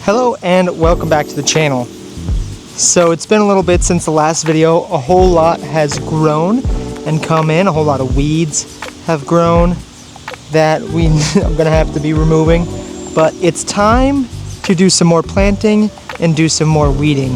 Hello and welcome back to the channel. So it's been a little bit since the last video. A whole lot has grown and come in. A whole lot of weeds have grown that I'm gonna have to be removing. But it's time to do some more planting and do some more weeding.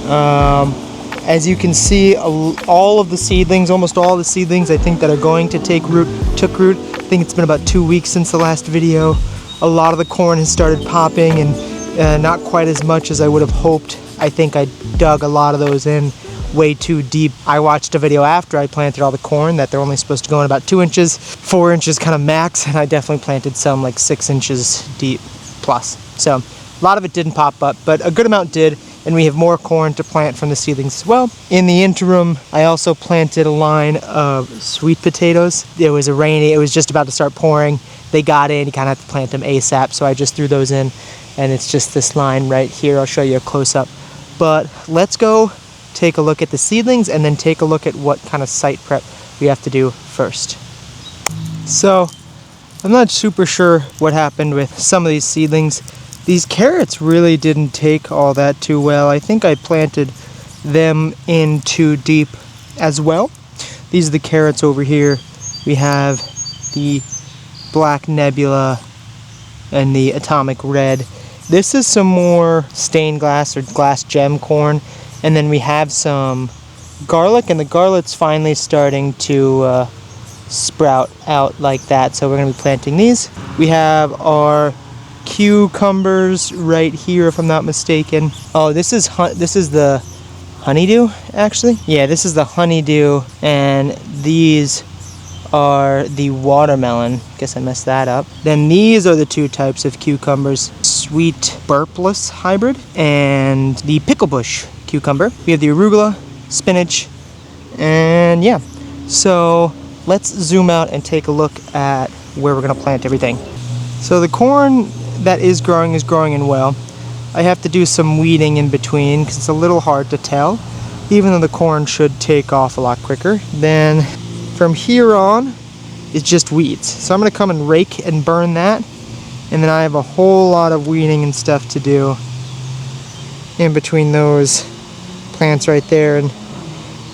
As you can see, all of the seedlings, almost all the seedlings I think that are going to take root, took root. I think it's been about 2 weeks since the last video. A lot of the corn has started popping and not quite as much as I would have hoped. I think I dug a lot of those in way too deep. I watched a video after I planted all the corn that they're only supposed to go in about 2 inches, 4 inches kind of max, and I definitely planted some like 6 inches deep plus. So a lot of it didn't pop up, but a good amount did, and we have more corn to plant from the seedlings as well. In the interim, I also planted a line of sweet potatoes. It was just about to start pouring. They got in, you kind of have to plant them ASAP, so I just threw those in. And it's just this line right here. I'll show you a close-up. But let's go take a look at the seedlings and then take a look at what kind of site prep we have to do first. So I'm not super sure what happened with some of these seedlings. These carrots really didn't take all that too well. I think I planted them in too deep as well. These are the carrots over here. We have the Black Nebula and the Atomic Red. This is some more stained glass or glass gem corn, and then we have some garlic, and the garlic's finally starting to sprout out like that, so we're going to be planting these. We have our cucumbers right here, if I'm not mistaken. Oh, this is the honeydew, actually. Yeah, this is the honeydew, and these are the watermelon. Guess I messed that up. Then these are the two types of cucumbers, sweet burpless hybrid and the picklebush cucumber. We have the arugula, spinach, and yeah. So let's zoom out and take a look at where we're gonna plant everything. So the corn that is growing in well. I have to do some weeding in between because it's a little hard to tell, even though the corn should take off a lot quicker. Then from here on is just weeds. So I'm gonna come and rake and burn that, and then I have a whole lot of weeding and stuff to do in between those plants right there. And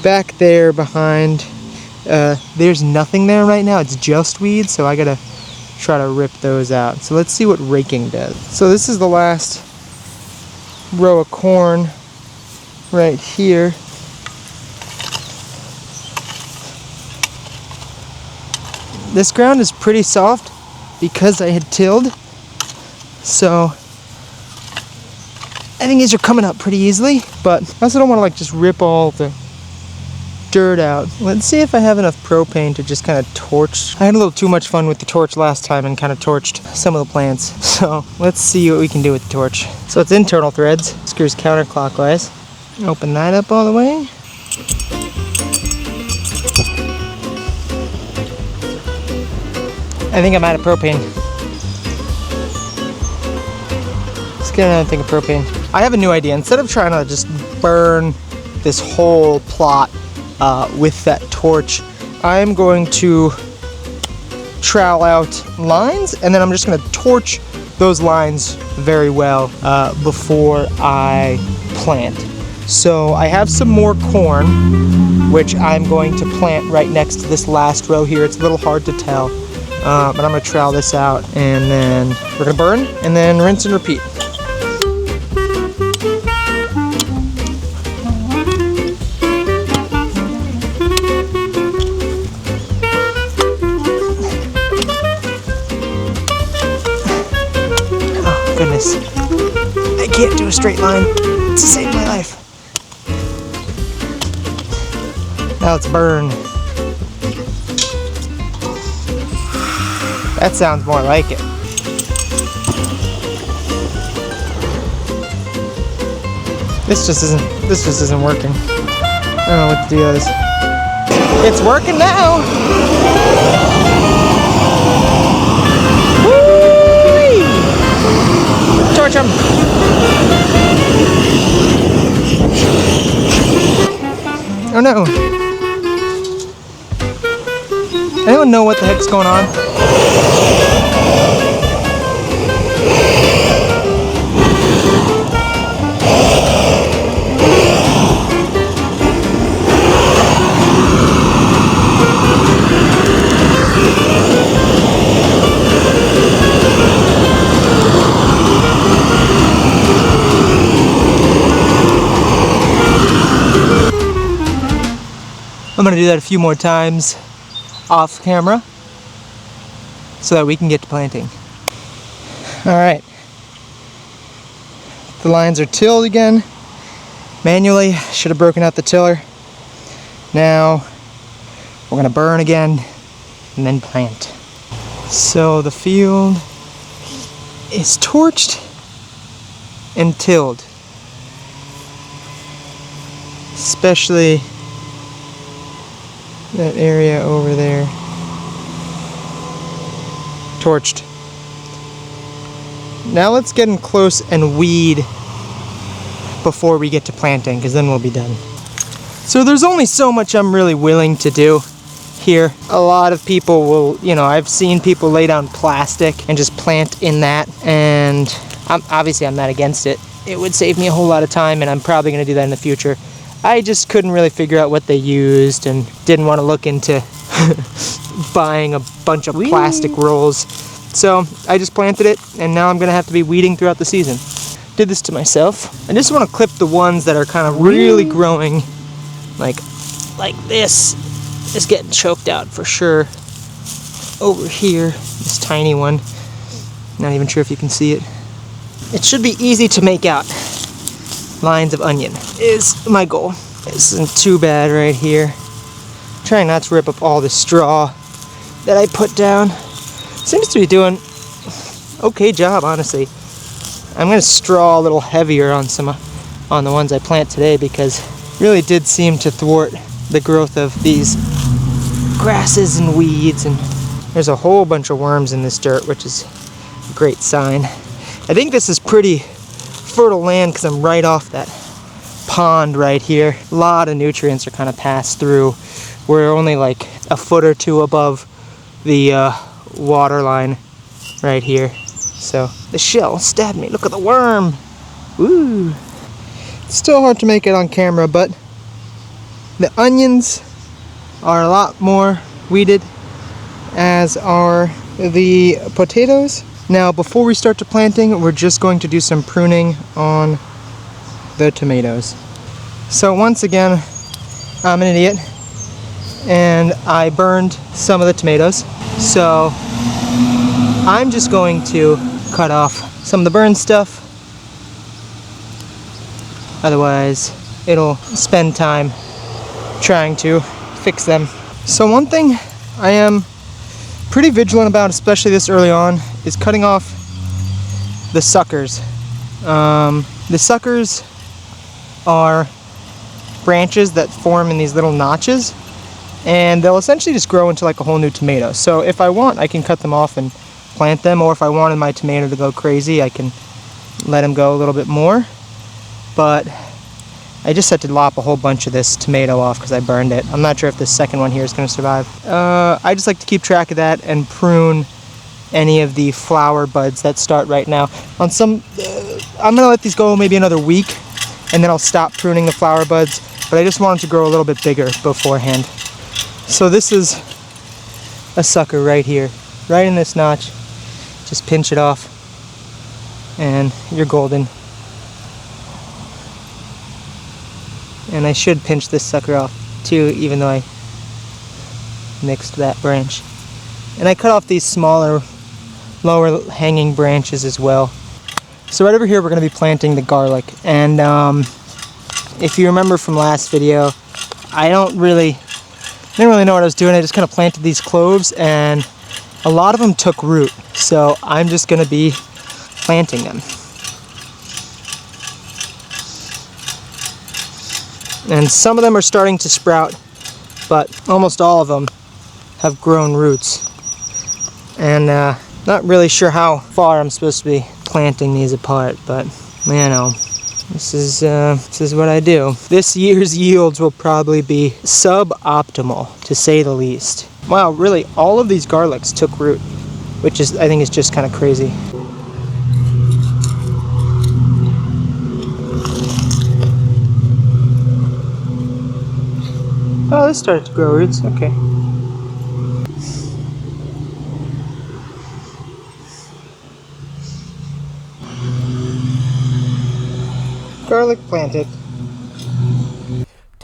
back there behind, there's nothing there right now, it's just weeds, so I gotta try to rip those out. So let's see what raking does. So this is the last row of corn right here. This ground is pretty soft because I had tilled, so I think these are coming up pretty easily, but I also don't want to like just rip all the dirt out. Let's see if I have enough propane to just kind of torch. I had a little too much fun with the torch last time and kind of torched some of the plants, so let's see what we can do with the torch. So it's internal threads, screws counterclockwise. Open that up all the way. I think I'm out of propane. Let's get another thing of propane. I have a new idea. Instead of trying to just burn this whole plot with that torch, I'm going to trowel out lines, and then I'm just going to torch those lines very well before I plant. So I have some more corn, which I'm going to plant right next to this last row here. It's a little hard to tell. But I'm going to trowel this out, and then we're going to burn, and then rinse and repeat. Oh, goodness. I can't do a straight line. It's to save my life. Now let's burn. That sounds more like it. This just isn't working. I don't know what to do with this. It's working now! Woo-wee! Torch him! Oh no! Anyone know what the heck's going on? I'm gonna do that a few more times off camera so that we can get to planting. Alright. The lines are tilled again. Manually, should have broken out the tiller. Now, we're gonna burn again and then plant. So the field is torched and tilled. Especially that area over there. Torched. Now let's get in close and weed before we get to planting, because then we'll be done. So there's only so much I'm really willing to do here. A lot of people will, I've seen people lay down plastic and just plant in that, and obviously I'm not against it. It would save me a whole lot of time, and I'm probably going to do that in the future. I just couldn't really figure out what they used and didn't want to look into buying a bunch of plastic rolls. So I just planted it, and now I'm going to have to be weeding throughout the season. Did this to myself. I just want to clip the ones that are kind of really growing, like this is getting choked out for sure. Over here, this tiny one, not even sure if you can see it. It should be easy to make out. Lines of onion is my goal. This isn't too bad right here. Trying not to rip up all the straw that I put down. Seems to be doing okay job, honestly. I'm gonna straw a little heavier on the ones I plant today, because it really did seem to thwart the growth of these grasses and weeds, and there's a whole bunch of worms in this dirt, which is a great sign. I think this is pretty fertile land because I'm right off that pond right here. A lot of nutrients are kind of passed through. We're only like a foot or two above the water line right here. So the shell stabbed me. Look at the worm. Ooh. It's still hard to make it on camera, but the onions are a lot more weeded, as are the potatoes. Now, before we start to planting, we're just going to do some pruning on the tomatoes. So once again, I'm an idiot, and I burned some of the tomatoes. So I'm just going to cut off some of the burned stuff. Otherwise, it'll spend time trying to fix them. So one thing I am pretty vigilant about, especially this early on, is cutting off the suckers. The suckers are branches that form in these little notches, and they'll essentially just grow into like a whole new tomato. So if I want, I can cut them off and plant them, or if I wanted my tomato to go crazy, I can let them go a little bit more. But I just had to lop a whole bunch of this tomato off because I burned it. I'm not sure if this second one here is going to survive. I just like to keep track of that and prune any of the flower buds that start right now. On some, I'm going to let these go maybe another week, and then I'll stop pruning the flower buds, but I just want them to grow a little bit bigger beforehand. So this is a sucker right here, right in this notch. Just pinch it off, and you're golden. And I should pinch this sucker off too, even though I mixed that branch. And I cut off these smaller, lower hanging branches as well. So right over here we're going to be planting the garlic. And if you remember from last video, I didn't really know what I was doing. I just kind of planted these cloves, and a lot of them took root. So I'm just going to be planting them. And some of them are starting to sprout, but almost all of them have grown roots. And not really sure how far I'm supposed to be planting these apart, but this is what I do. This year's yields will probably be suboptimal, to say the least. Wow, really, all of these garlics took root, which I think is just kind of crazy. Oh, this started to grow roots. Okay. Garlic planted.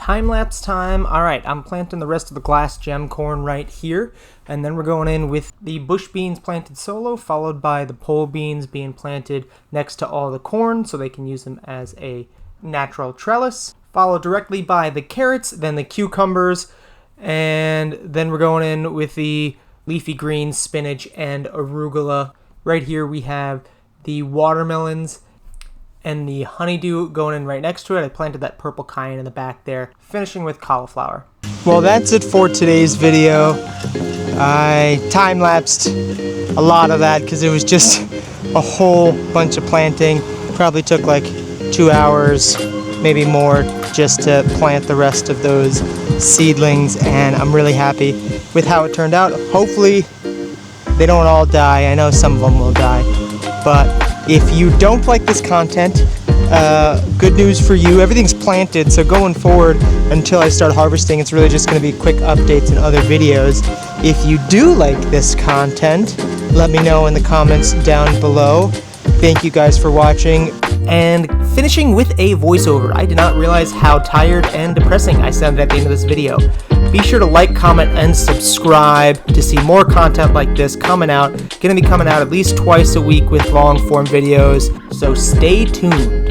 Time-lapse time. Alright, I'm planting the rest of the glass gem corn right here, and then we're going in with the bush beans planted solo, followed by the pole beans being planted next to all the corn so they can use them as a natural trellis, followed directly by the carrots, then the cucumbers, and then we're going in with the leafy greens, spinach, and arugula. Right here we have the watermelons and the honeydew going in right next to it. I planted that purple cayenne in the back there, finishing with cauliflower. Well, that's it for today's video. I time-lapsed a lot of that because it was just a whole bunch of planting. Probably took like 2 hours, maybe more, just to plant the rest of those seedlings, and I'm really happy with how it turned out. Hopefully they don't all die. I know some of them will die, but if you don't like this content, good news for you, everything's planted, so going forward until I start harvesting, it's really just going to be quick updates and other videos. If you do like this content, let me know in the comments down below. Thank you guys for watching. And finishing with a voiceover, I did not realize how tired and depressing I sounded at the end of this video. Be sure to like, comment, and subscribe to see more content like this coming out. Gonna be coming out at least twice a week with long form videos, so stay tuned.